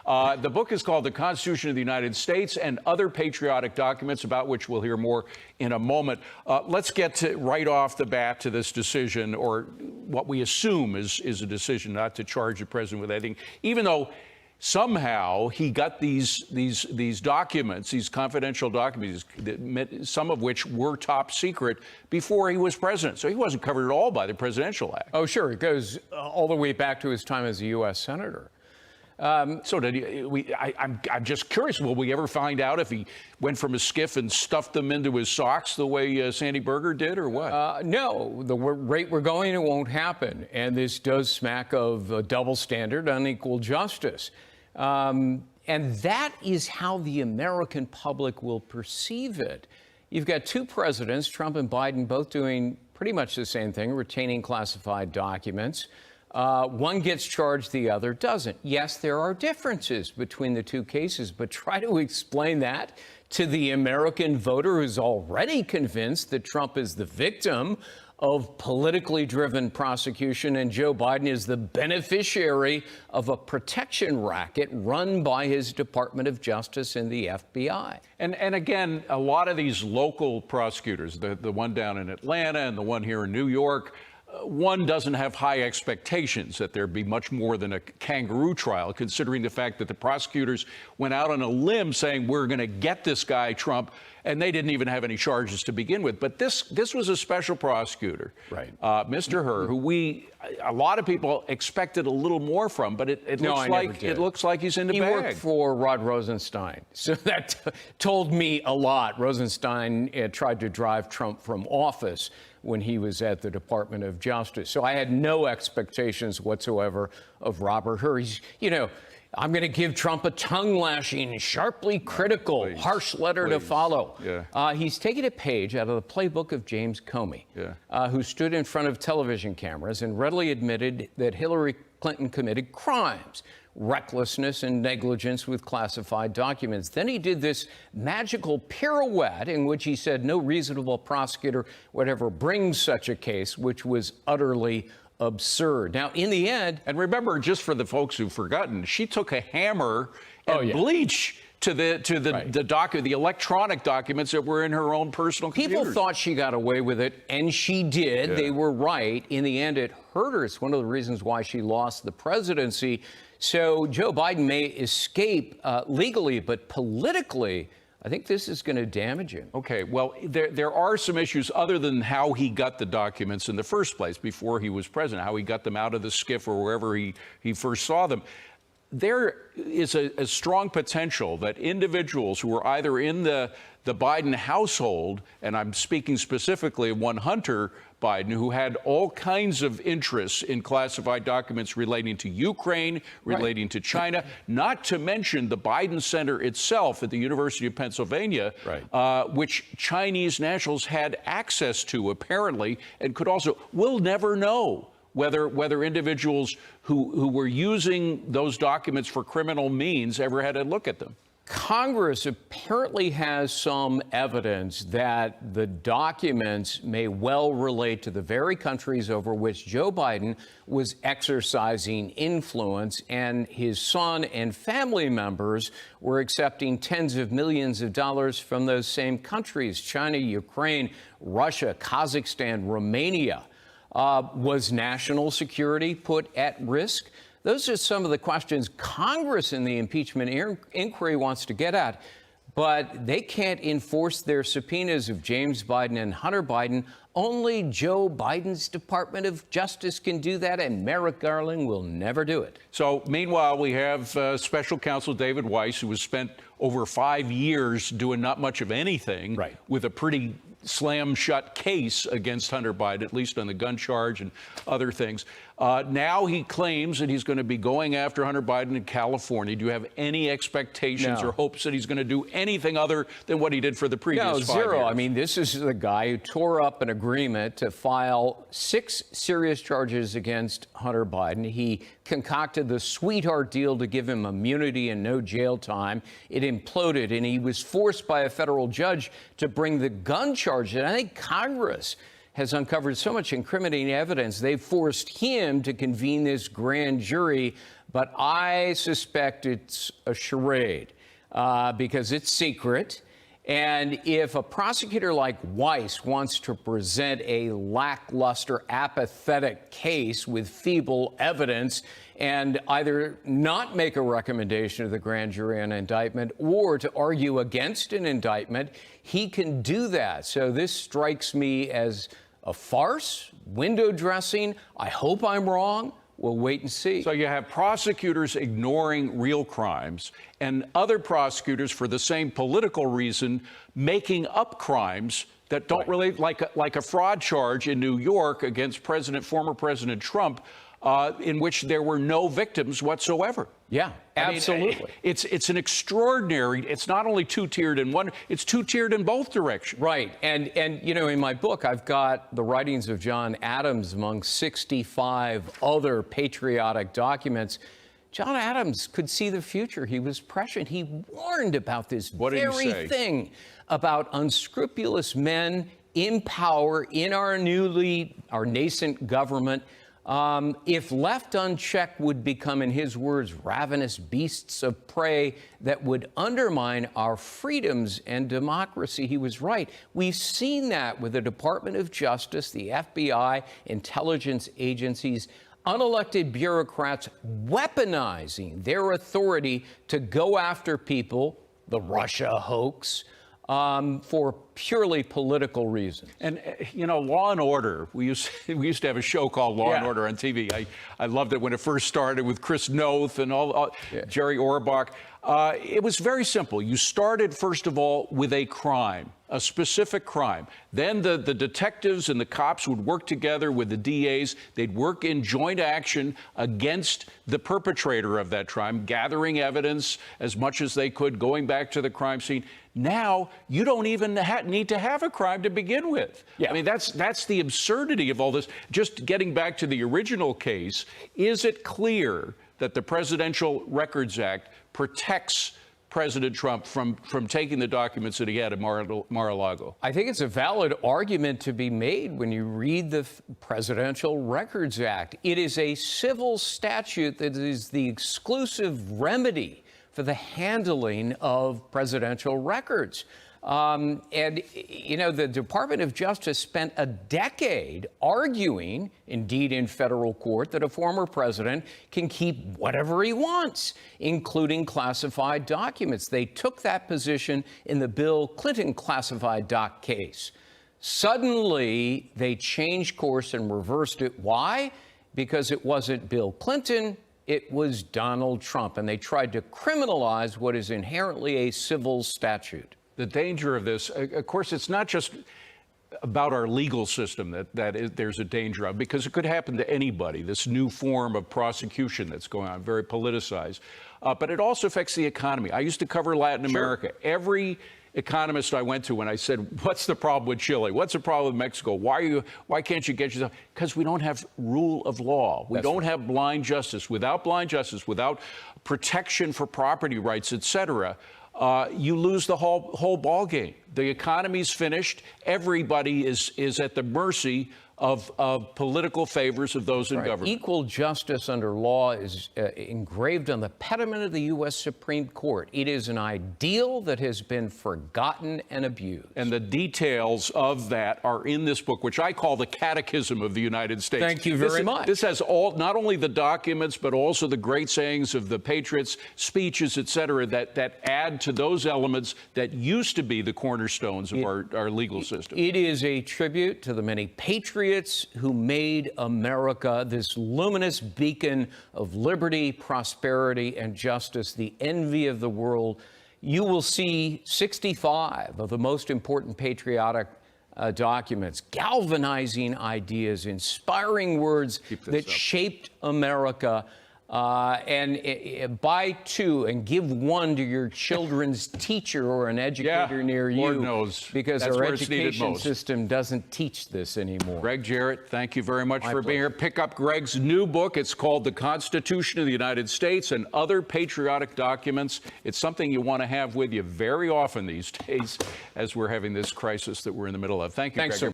The book is called The Constitution of the United States and Other Patriotic Documents, about which we'll hear more in a moment. Let's get to, right off the bat, to this decision, or what we assume is a decision not to charge the president with anything, even though somehow he got these documents, these confidential documents, some of which were top secret before he was president. So he wasn't covered at all by the Presidential Act. Oh, sure. It goes all the way back to his time as a U.S. Senator. So did he, I'm just curious, will we ever find out if he went from a skiff and stuffed them into his socks the way Sandy Berger did, or what? No, the rate we're going, it won't happen. And this does smack of a double standard, unequal justice. And that is how the American public will perceive it. You've got two presidents, Trump and Biden, both doing pretty much the same thing, retaining classified documents. One gets charged, the other doesn't. Yes, there are differences between the two cases, but try to explain that to the American voter who's already convinced that Trump is the victim of politically driven prosecution and Joe Biden is the beneficiary of a protection racket run by his Department of Justice and the FBI. And again, a lot of these local prosecutors, the one down in Atlanta and the one here in New York, one doesn't have high expectations that there'd be much more than a kangaroo trial, considering the fact that the prosecutors went out on a limb saying, we're going to get this guy, Trump, and they didn't even have any charges to begin with. But this was a special prosecutor, right? Mr. Hur, who a lot of people expected a little more from, but it looks like he's in the bag. He worked for Rod Rosenstein, so that told me a lot. Rosenstein tried to drive Trump from office when he was at the Department of Justice. So I had no expectations whatsoever of Robert Hur. He's, I'm going to give Trump a tongue-lashing, sharply critical, harsh letter to follow. Yeah. He's taken a page out of the playbook of James Comey, who stood in front of television cameras and readily admitted that Hillary Clinton committed crimes, recklessness and negligence with classified documents. Then he did this magical pirouette in which he said no reasonable prosecutor would ever bring such a case, which was utterly absurd. Now, in the end, and remember, just for the folks who've forgotten, she took a hammer and bleach to the electronic documents that were in her own personal computers. People thought she got away with it, and she did. Yeah. They were right. In the end, it hurt her. It's one of the reasons why she lost the presidency. So Joe Biden may escape legally, but politically, I think this is going to damage him. Okay, well, there are some issues other than how he got the documents in the first place before he was president, how he got them out of the skiff or wherever he first saw them. There is a strong potential that individuals who are either in the Biden household, and I'm speaking specifically of one Hunter Biden, who had all kinds of interests in classified documents relating to Ukraine, relating to China, not to mention the Biden Center itself at the University of Pennsylvania, which Chinese nationals had access to, apparently, and could also, we'll never know whether individuals who were using those documents for criminal means ever had a look at them. Congress apparently has some evidence that the documents may well relate to the very countries over which Joe Biden was exercising influence, and his son and family members were accepting tens of millions of dollars from those same countries: China, Ukraine, Russia, Kazakhstan, Romania. Was national security put at risk? Those are some of the questions Congress in the impeachment inquiry wants to get at, but they can't enforce their subpoenas of James Biden and Hunter Biden. Only Joe Biden's Department of Justice can do that, and Merrick Garland will never do it. So meanwhile, we have Special Counsel David Weiss, who has spent over 5 years doing not much of anything with a pretty slam shut case against Hunter Biden, at least on the gun charge and other things. Now he claims that he's going to be going after Hunter Biden in California. Do you have any expectations or hopes that he's going to do anything other than what he did for the previous 5 years? No, zero. I mean, this is the guy who tore up an agreement to file 6 serious charges against Hunter Biden. He concocted the sweetheart deal to give him immunity and no jail time. It imploded, and he was forced by a federal judge to bring the gun charge. And I think Congress has uncovered so much incriminating evidence, they've forced him to convene this grand jury but I suspect it's a charade because it's secret. And if a prosecutor like Weiss wants to present a lackluster, apathetic case with feeble evidence and either not make a recommendation to the grand jury on indictment or to argue against an indictment, he can do that. So this strikes me as a farce, window dressing. I hope I'm wrong. We'll wait and see. So you have prosecutors ignoring real crimes and other prosecutors, for the same political reason, making up crimes that don't relate, like a fraud charge in New York against former President Trump, in which there were no victims whatsoever. Yeah, absolutely. I mean, it's an extraordinary. It's not only two-tiered in one; it's two-tiered in both directions. Right, and you know, in my book, I've got the writings of John Adams among 65 other patriotic documents. John Adams could see the future. He was prescient. He warned about this very thing about unscrupulous men in power in our nascent government. If left unchecked, would become, in his words, ravenous beasts of prey that would undermine our freedoms and democracy. He was right. We've seen that with the Department of Justice, the FBI, intelligence agencies, unelected bureaucrats weaponizing their authority to go after people, the Russia hoax, for purely political reasons. And, you know, Law and Order, we used to have a show called Law and Order on TV. I loved it when it first started with Chris Noth and Jerry Orbach. It was very simple. You started, first of all, with a crime, a specific crime. Then the detectives and the cops would work together with the DAs. They'd work in joint action against the perpetrator of that crime, gathering evidence as much as they could, going back to the crime scene. Now, you don't even need to have a crime to begin with. I mean, that's the absurdity of all this. Just getting back to the original case, is it clear that the Presidential Records Act protects President Trump from taking the documents that he had at Mar-a-Lago? I think it's a valid argument to be made when you read the Presidential Records Act. It is a civil statute that is the exclusive remedy for the handling of presidential records. And, you know, the Department of Justice spent a decade arguing, indeed in federal court, that a former president can keep whatever he wants, including classified documents. They took that position in the Bill Clinton classified doc case. Suddenly, they changed course and reversed it. Why? Because it wasn't Bill Clinton. It was Donald Trump, and they tried to criminalize what is inherently a civil statute. The danger of this, of course, it's not just about our legal system there's a danger of, because it could happen to anybody, this new form of prosecution that's going on, very politicized. But it also affects the economy. I used to cover Latin America. Every economist I went to, when I said, what's the problem with Chile? What's the problem with Mexico? Why can't you get yourself? Because we don't have rule of law. We don't have blind justice. Without blind justice, without protection for property rights, et cetera, you lose the whole ball game. The economy's finished. Everybody is at the mercy of political favors of those in government. Equal justice under law is engraved on the pediment of the U.S. Supreme Court. It is an ideal that has been forgotten and abused. And the details of that are in this book, which I call the Catechism of the United States. Thank you very much. This has not only the documents, but also the great sayings of the patriots, speeches, et cetera, that add to those elements that used to be the cornerstones of our legal system. It is a tribute to the many patriots who made America this luminous beacon of liberty, prosperity, and justice, the envy of the world. You will see 65 of the most important patriotic documents, galvanizing ideas, inspiring words that shaped America. And buy two and give one to your children's teacher or an educator near you. Lord knows. Because that's our where it's needed education most. system doesn't teach this anymore. Gregg Jarrett, thank you very much for being here. Pick up Gregg's new book. It's called The Constitution of the United States and Other Patriotic Documents. It's something you want to have with you very often these days as we're having this crisis that we're in the middle of. Thank you, Thanks, Gregg. sir.